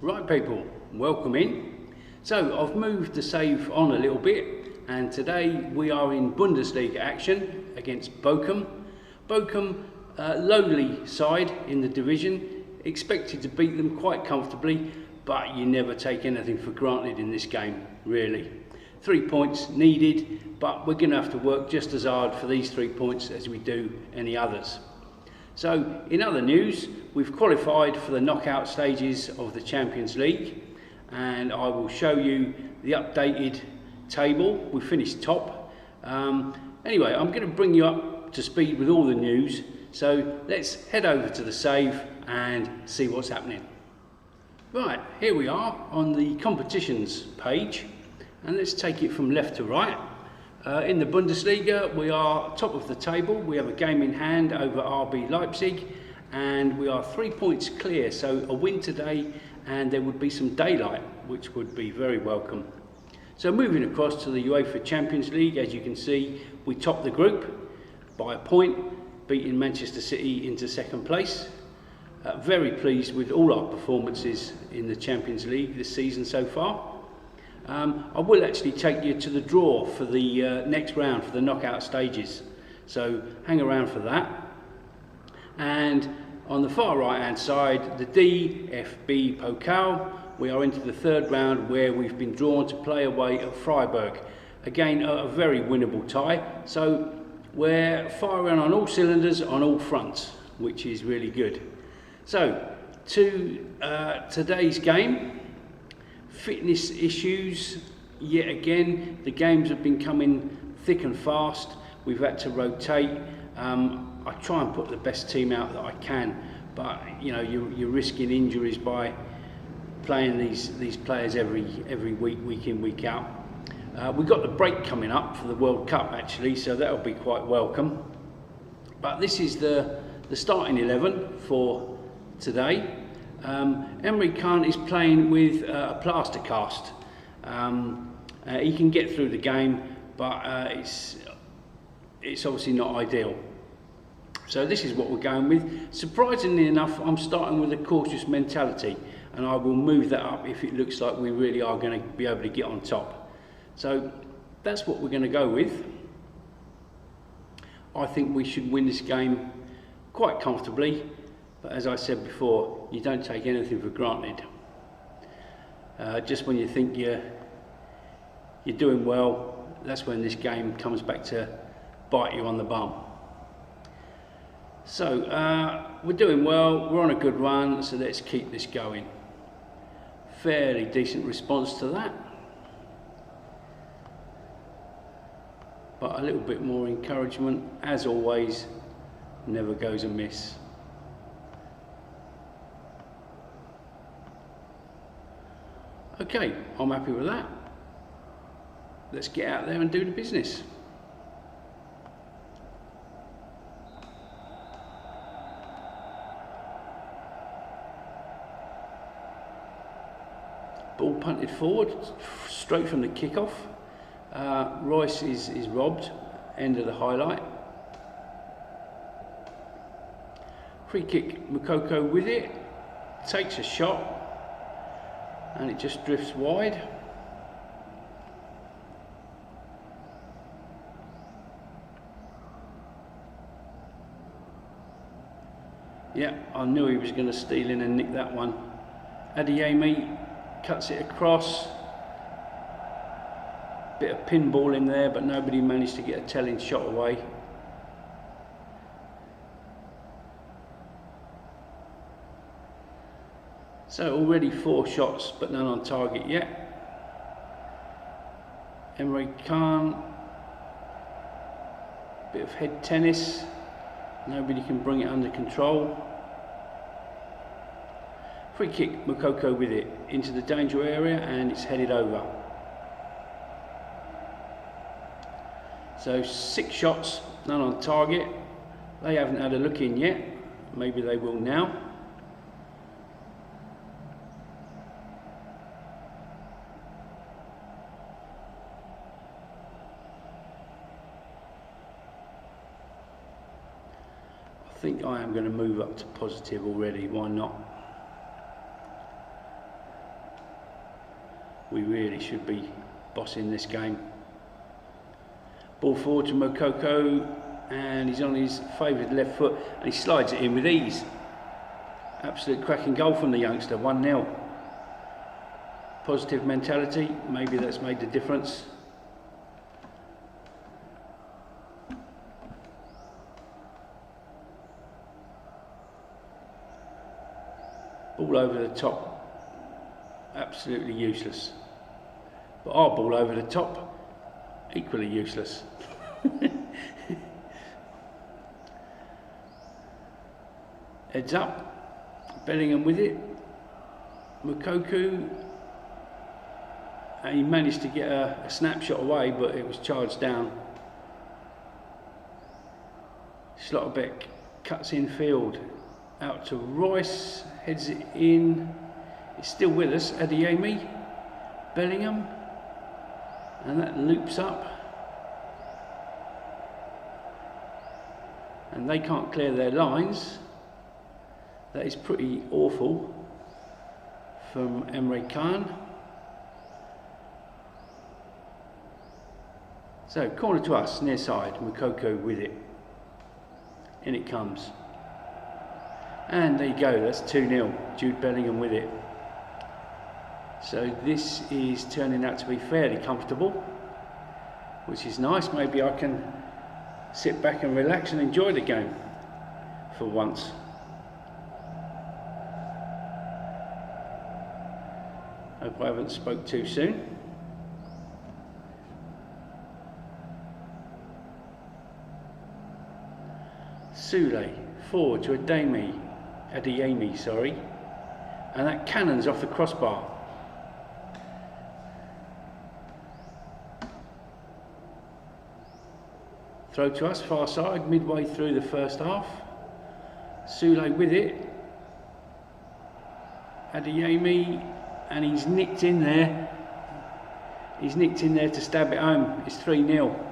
Right people, welcome in. So I've moved the save on a little bit and today we are in Bundesliga action against Bochum. Bochum, lowly side in the division, expected to beat them quite comfortably, but you never take anything for granted in this game, really. 3 points needed, but we're going to have to work just as hard for these 3 points as we do any others. So, in other news, we've qualified for the knockout stages of the Champions League, and I will show you the updated table. We finished top. Anyway, I'm going to bring you up to speed with all the news, so let's head over to the save and see what's happening. Right, here we are on the competitions page, and let's take it from left to right. In the Bundesliga, we are top of the table. We have a game in hand over RB Leipzig, and we are 3 points clear. So a win today, and there would be some daylight, which would be very welcome. So moving across to the UEFA Champions League, as you can see, we top the group by a point, beating Manchester City into second place. Very pleased with all our performances in the Champions League this season so far. I will actually take you to the draw for the next round, for the knockout stages, so hang around for that. And on the far right hand side, the DFB Pokal, we are into the third round where we've been drawn to play away at Freiburg. Again, a very winnable tie, so we're firing on all cylinders on all fronts, which is really good. So to today's game. Fitness issues, yet again, the games have been coming thick and fast. We've had to rotate. I try and put the best team out that I can, but you know, you're risking injuries by playing these players every week in, week out. We've got the break coming up for the World Cup actually, so that'll be quite welcome. But this is the starting 11 for today. Emre Can is playing with a plaster cast. He can get through the game, but it's obviously not ideal. So this is what we're going with. Surprisingly enough, I'm starting with a cautious mentality, and I will move that up if it looks like we really are going to be able to get on top. So that's what we're going to go with. I think we should win this game quite comfortably. But as I said before, you don't take anything for granted. Just when you think you're doing well, that's when this game comes back to bite you on the bum. So we're doing well, we're on a good run, so let's keep this going. Fairly decent response to that. But a little bit more encouragement, as always, never goes amiss. Okay, I'm happy with that. Let's get out there and do the business. Ball punted forward, straight from the kickoff. Royce is robbed, end of the highlight. Free kick, Moukoko with it, takes a shot. And it just drifts wide. Yeah, I knew he was going to steal in and nick that one. Adeyemi cuts it across. Bit of pinball in there, but nobody managed to get a telling shot away. So already 4 shots, but none on target yet. Emre Can, bit of head tennis. Nobody can bring it under control. Free kick, Moukoko with it into the danger area, and it's headed over. So 6 shots, none on target. They haven't had a look in yet. Maybe they will now. I think I am going to move up to positive already, why not? we really should be bossing this game. Ball forward to Moukoko, and he's on his favoured left foot and he slides it in with ease. Absolute cracking goal from the youngster, 1-0. Positive mentality, maybe that's made the difference. Ball over the top, absolutely useless. But our ball over the top, equally useless. Heads up, Bellingham with it. Moukoko, and he managed to get a snapshot away, but it was charged down. Schlotterbeck cuts in field, out to Royce, heads it in. It's still with us, Adeyemi, Bellingham, and that loops up. And they can't clear their lines. That is pretty awful from Emre Can. So corner to us, near side, Moukoko with it. In it comes. And there you go, that's 2-0, Jude Bellingham with it. So this is turning out to be fairly comfortable, which is nice. Maybe I can sit back and relax and enjoy the game for once. Hope I haven't spoke too soon. Sule forward to Adeyemi, sorry, and that cannons off the crossbar. Throw to us, far side, midway through the first half. Sule with it. Adeyemi, and he's nicked in there. He's nicked in there to stab it home. It's 3-0.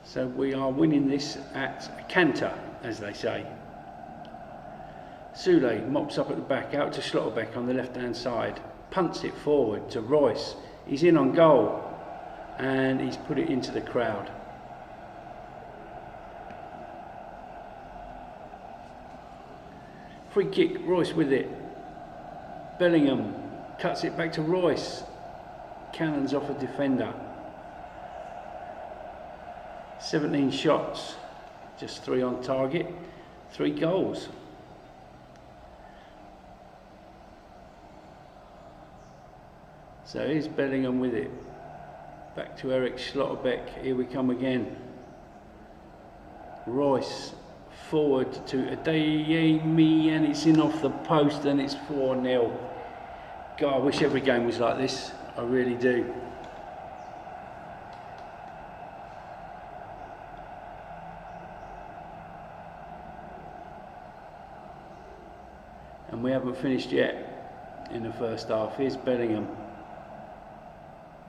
So we are winning this at a canter, as they say. Sule mops up at the back, out to Schlotterbeck on the left-hand side. Punts it forward to Royce. He's in on goal, and he's put it into the crowd. Free kick, Royce with it. Bellingham cuts it back to Royce. Cannons off a defender. 17 shots, just 3 on target, 3 goals. So here's Bellingham with it. Back to Eric Schlotterbeck, here we come again. Royce forward to Adeyemi, and it's in off the post, and it's 4-0. God, I wish every game was like this, I really do. And we haven't finished yet in the first half. Here's Bellingham.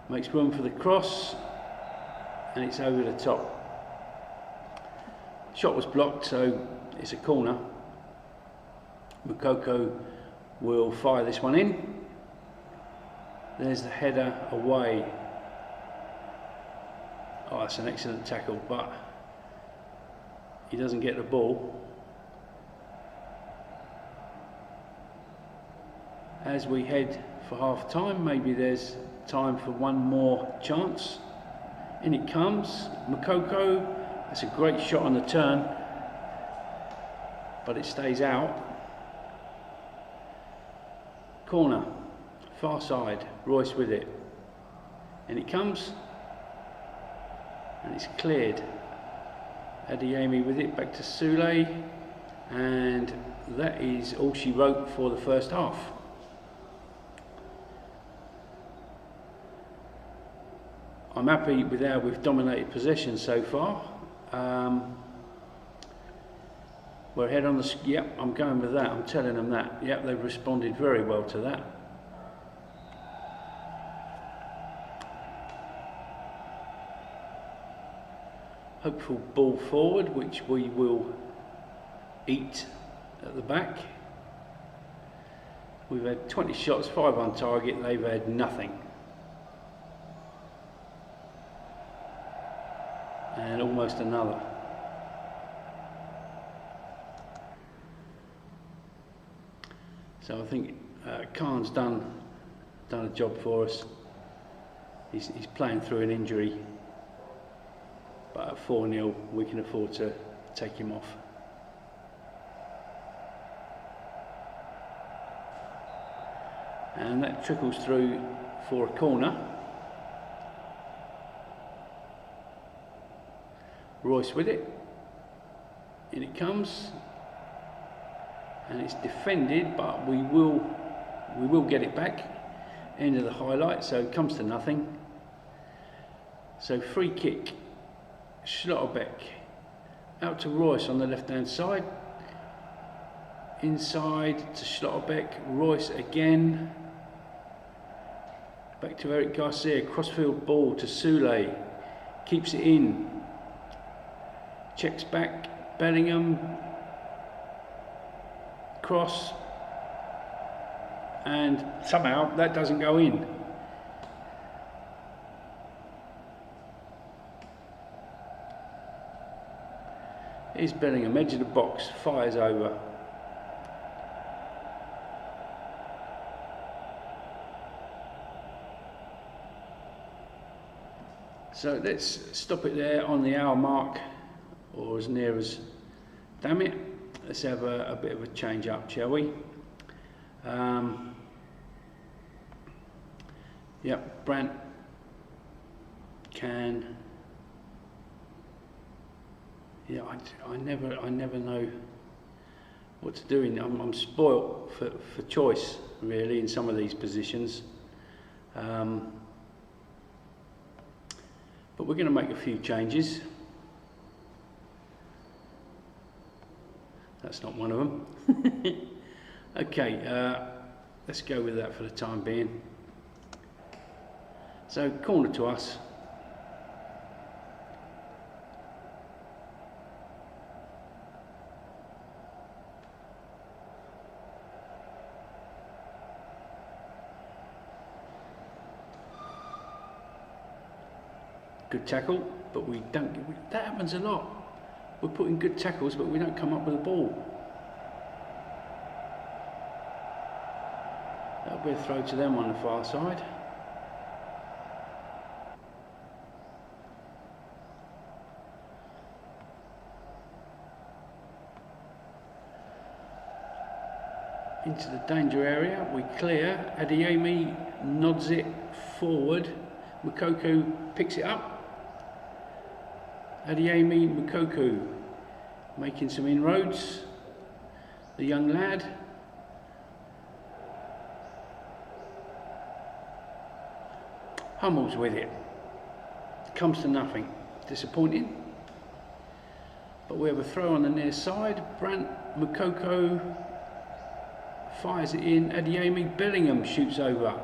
Makes room for the cross, and it's over the top. Shot was blocked, so it's a corner. Moukoko will fire this one in. There's the header away. Oh, that's an excellent tackle, but he doesn't get the ball. As we head for half time, maybe there's time for one more chance. In it comes, Moukoko. That's a great shot on the turn, but it stays out. Corner, far side, Royce with it. In it comes, and it's cleared. Adeyemi with it, back to Sule, and that is all she wrote for the first half. I'm happy with how we've dominated possession so far. We're ahead on the... Yep, I'm going with that. I'm telling them that. Yep, they've responded very well to that. hopeful ball forward, which we will eat at the back. We've had 20 shots, 5 on target, they've had nothing. And almost another. So I think Khan's done a job for us. He's playing through an injury, but at 4-0 we can afford to take him off. And that trickles through for a corner. Royce with it. In it comes. And it's defended, but we will get it back. End of the highlight, so it comes to nothing. So free kick. Schlotterbeck. Out to Royce on the left hand side. Inside to Schlotterbeck. Royce again. Back to Eric Garcia, crossfield ball to Soulé, keeps it in, checks back, Bellingham, cross, and somehow that doesn't go in. Here's Bellingham, edge of the box, fires over. So let's stop it there on the hour mark, or as near as, damn it. Let's have a bit of a change up, shall we? Yep, Brandt can. Yeah, I never know what to do. I'm spoilt for choice, really, in some of these positions. But we're going to make a few changes. That's not one of them. Okay, let's go with that for the time being. So, corner to us. Good tackle, but we don't. That happens a lot. We're putting good tackles, but we don't come up with the ball. That'll be a throw to them on the far side. Into the danger area, we clear. Adeyemi nods it forward. Moukoko picks it up. Adeyemi Moukoko making some inroads. The young lad. Hummels with it. Comes to nothing. Disappointing. But we have a throw on the near side. Brandt, Moukoko fires it in. Adeyemi, Bellingham shoots over.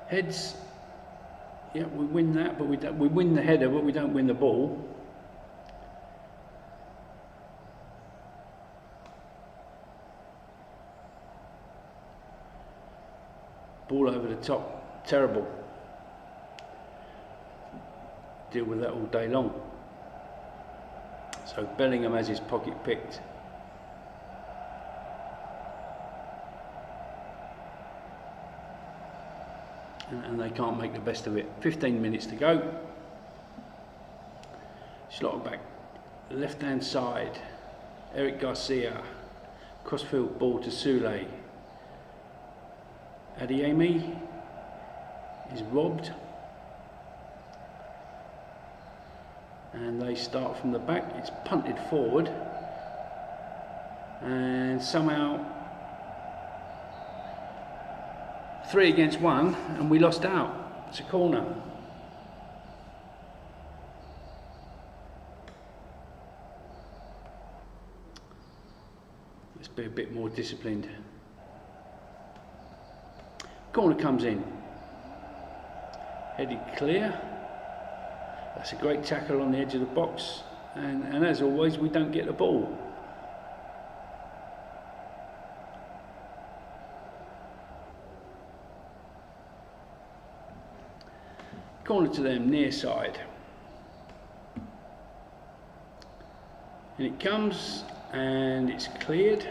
Heads, yeah, we win that, but we win the header, but we don't win the ball. Ball over the top, terrible. Deal with that all day long. So Bellingham has his pocket picked. And they can't make the best of it. 15 minutes to go. Schlotterbeck, left hand side. Eric Garcia, crossfield ball to Soulé. Adeyemi is robbed. And they start from the back. It's punted forward. And somehow 3 against 1, and we lost out. It's a corner. Let's be a bit more disciplined. Corner comes in. Headed clear. That's a great tackle on the edge of the box. And as always, we don't get the ball. Corner to them, near side. And it comes, and it's cleared.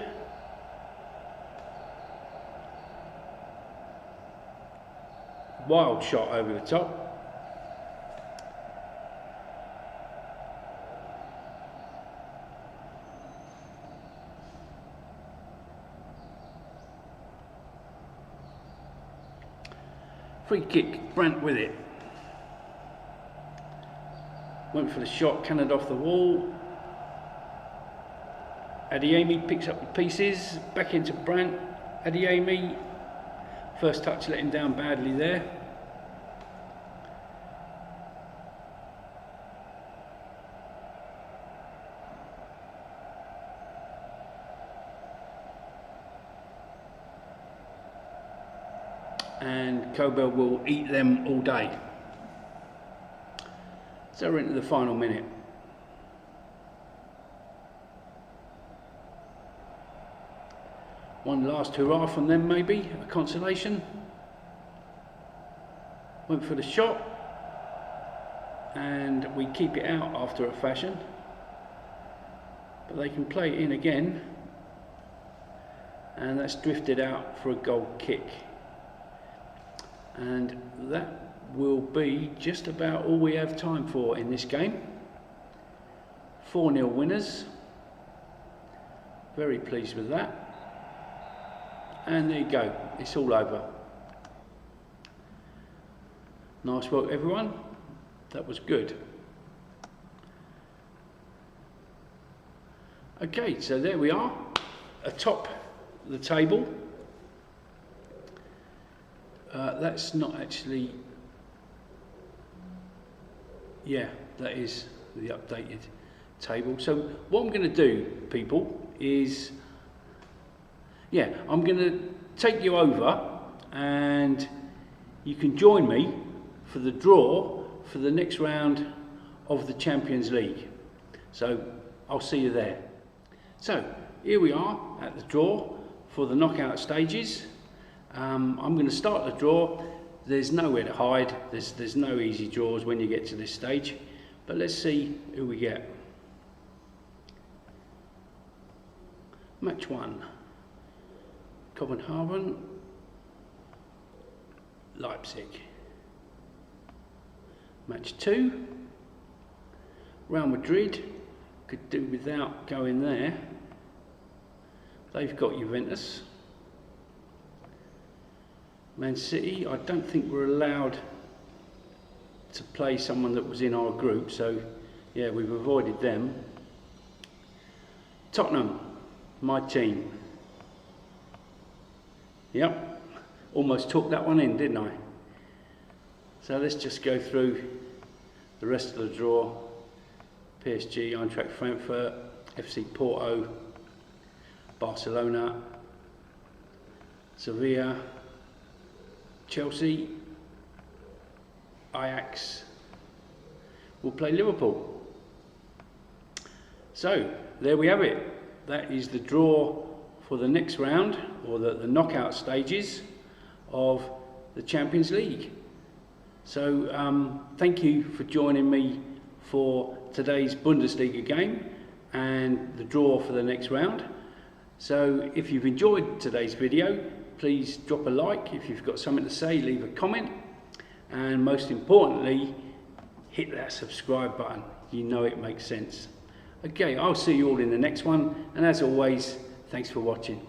Wild shot over the top. Free kick, Brandt with it. Went for the shot, cannoned off the wall. Adeyemi picks up the pieces, back into Brandt. Adeyemi, first touch let him down badly there. And Kobel will eat them all day. So we're into the final minute. One last hurrah from them, maybe, a consolation. Went for the shot, and we keep it out after a fashion. But they can play it in again, and that's drifted out for a goal kick. And that will be just about all we have time for in this game. 4-0 winners. Very pleased with that. And there you go, it's all over. Nice work, everyone. That was good. Okay, so there we are, atop the table. That's not actually, yeah, that is the updated table. So what I'm going to do, people, is, yeah, I'm going to take you over and you can join me for the draw for the next round of the Champions League. So I'll see you there. So here we are at the draw for the knockout stages. I'm going to start the draw. There's nowhere to hide. There's no easy draws when you get to this stage. But let's see who we get. Match 1. Copenhagen, Leipzig. Match 2. Real Madrid. Could do without going there. They've got Juventus. Man City, I don't think we're allowed to play someone that was in our group, so yeah, we've avoided them. Tottenham, my team. Yep, almost took that one in, didn't I? So let's just go through the rest of the draw. PSG, Eintracht Frankfurt, FC Porto, Barcelona, Sevilla, Chelsea, Ajax. We'll play Liverpool. So there we have it. That is the draw for the next round, or the knockout stages of the Champions League. So thank you for joining me for today's Bundesliga game and the draw for the next round. So if you've enjoyed today's video, please drop a like. If you've got something to say, leave a comment. And most importantly, hit that subscribe button. You know it makes sense. Okay, I'll see you all in the next one. And as always, thanks for watching.